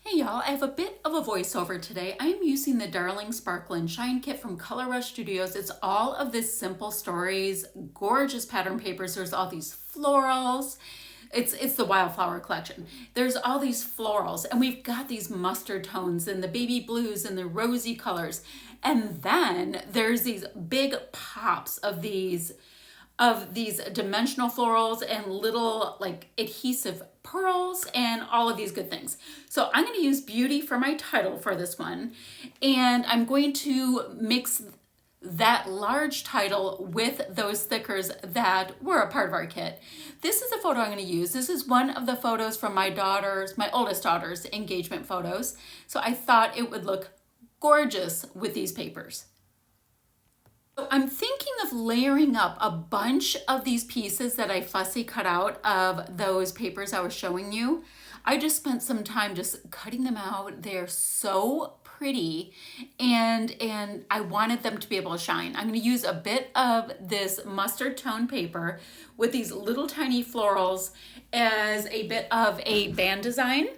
Hey y'all, I have a bit of a voiceover today. I am using the Darling Sparkle and Shine kit from Color Rush Studios. It's all of this Simple Stories, gorgeous pattern papers. There's all these florals. It's the Wildflower collection. There's all these florals and we've got these mustard tones and the baby blues and the rosy colors. And then there's these big pops of these dimensional florals and little like adhesive pearls and all of these good things. So I'm going to use Beauty for my title for this one. And I'm going to mix that large title with those stickers that were a part of our kit. This is a photo I'm going to use. This is one of the photos from my oldest daughter's engagement photos. So I thought it would look gorgeous with these papers. So I'm thinking of layering up a bunch of these pieces that I fussy cut out of those papers I was showing you. I just spent some time just cutting them out. They're so pretty and I wanted them to be able to shine. I'm going to use a bit of this mustard tone paper with these little tiny florals as a bit of a band design.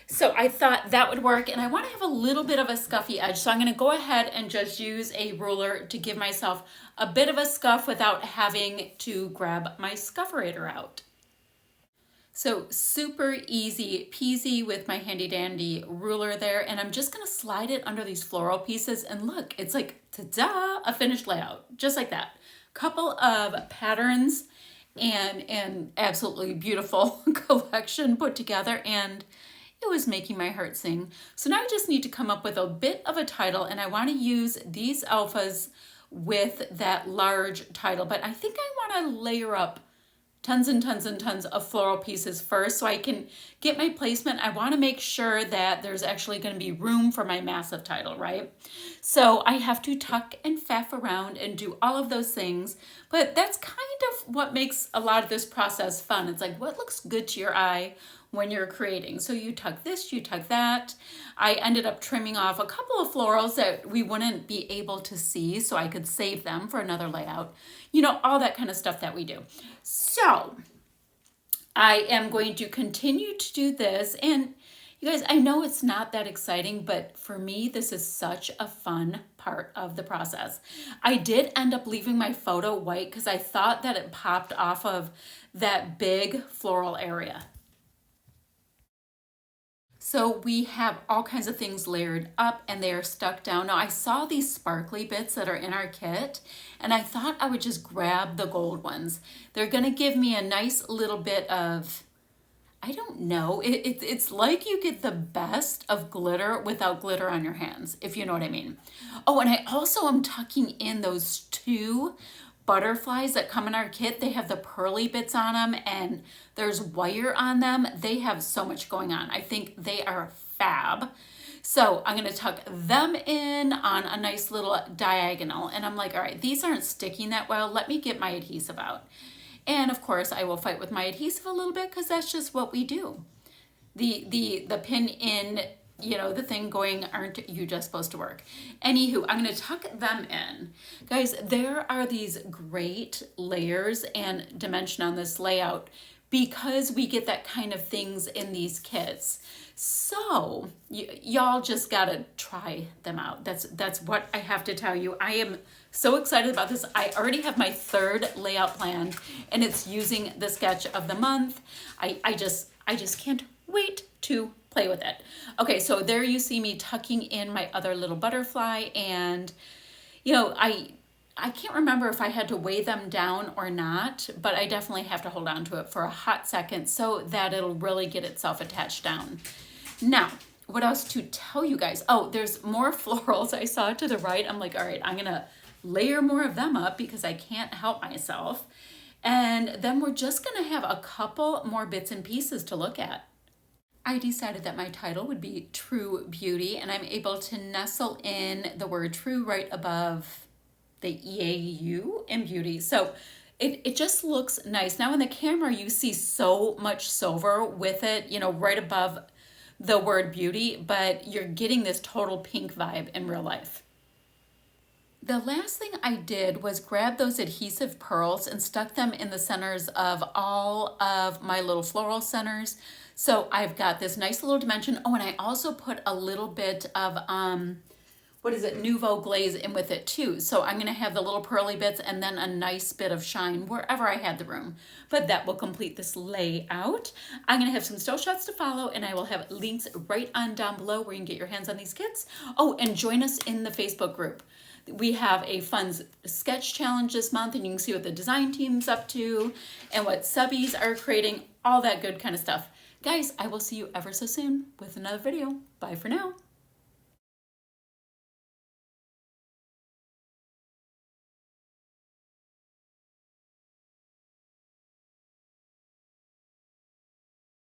So I thought that would work, and I want to have a little bit of a scuffy edge. So I'm going to go ahead and just use a ruler to give myself a bit of a scuff without having to grab my scufferator out. So super easy peasy with my handy dandy ruler there, and I'm just going to slide it under these floral pieces, and look, it's like, ta-da, a finished layout, just like that. Couple of patterns and absolutely beautiful collection put together, and it was making my heart sing. So now I just need to come up with a bit of a title, and I want to use these alphas with that large title, but I think I want to layer up tons and tons and tons of floral pieces first so I can get my placement. I want to make sure that there's actually going to be room for my massive title, right? So I have to tuck and faff around and do all of those things, but that's kind of what makes a lot of this process fun. It's like, what looks good to your eye when you're creating? So you tuck this, you tuck that. I ended up trimming off a couple of florals that we wouldn't be able to see so I could save them for another layout. You know, all that kind of stuff that we do. So I am going to continue to do this, and you guys, I know it's not that exciting, but for me, this is such a fun part of the process. I did end up leaving my photo white because I thought that it popped off of that big floral area. So we have all kinds of things layered up and they are stuck down. Now I saw these sparkly bits that are in our kit and I thought I would just grab the gold ones. They're gonna give me a nice little bit of, I don't know, it's like you get the best of glitter without glitter on your hands, if you know what I mean. Oh, and I also am tucking in those two butterflies that come in our kit. They have the pearly bits on them and there's wire on them. They have so much going on. I think they are fab. So I'm going to tuck them in on a nice little diagonal. And I'm like, all right, these aren't sticking that well. Let me get my adhesive out. And of course I will fight with my adhesive a little bit because that's just what we do. The pin in, you know, the thing going, aren't you just supposed to work? Anywho, I'm going to tuck them in. Guys, there are these great layers and dimension on this layout because we get that kind of things in these kits. So y'all just got to try them out. That's what I have to tell you. I am so excited about this. I already have my third layout planned and it's using the sketch of the month. I just can't wait to play with it. Okay, so there you see me tucking in my other little butterfly, and you know, I can't remember if I had to weigh them down or not, but I definitely have to hold on to it for a hot second so that it'll really get itself attached down. Now, what else to tell you guys? Oh, there's more florals I saw to the right. I'm like, all right, I'm gonna layer more of them up because I can't help myself. And then we're just gonna have a couple more bits and pieces to look at. I decided that my title would be True Beauty, and I'm able to nestle in the word true right above the EAU in beauty. So it just looks nice. Now in the camera, you see so much silver with it, you know, right above the word beauty, but you're getting this total pink vibe in real life. The last thing I did was grab those adhesive pearls and stuck them in the centers of all of my little floral centers. So I've got this nice little dimension. Oh, and I also put a little bit of, what is it, Nouveau glaze in with it too. So I'm gonna have the little pearly bits and then a nice bit of shine wherever I had the room. But that will complete this layout. I'm gonna have some still shots to follow, and I will have links right on down below where you can get your hands on these kits. Oh, and join us in the Facebook group. We have a fun sketch challenge this month, and you can see what the design team's up to and what subbies are creating, all that good kind of stuff. Guys, I will see you ever so soon with another video. Bye for now.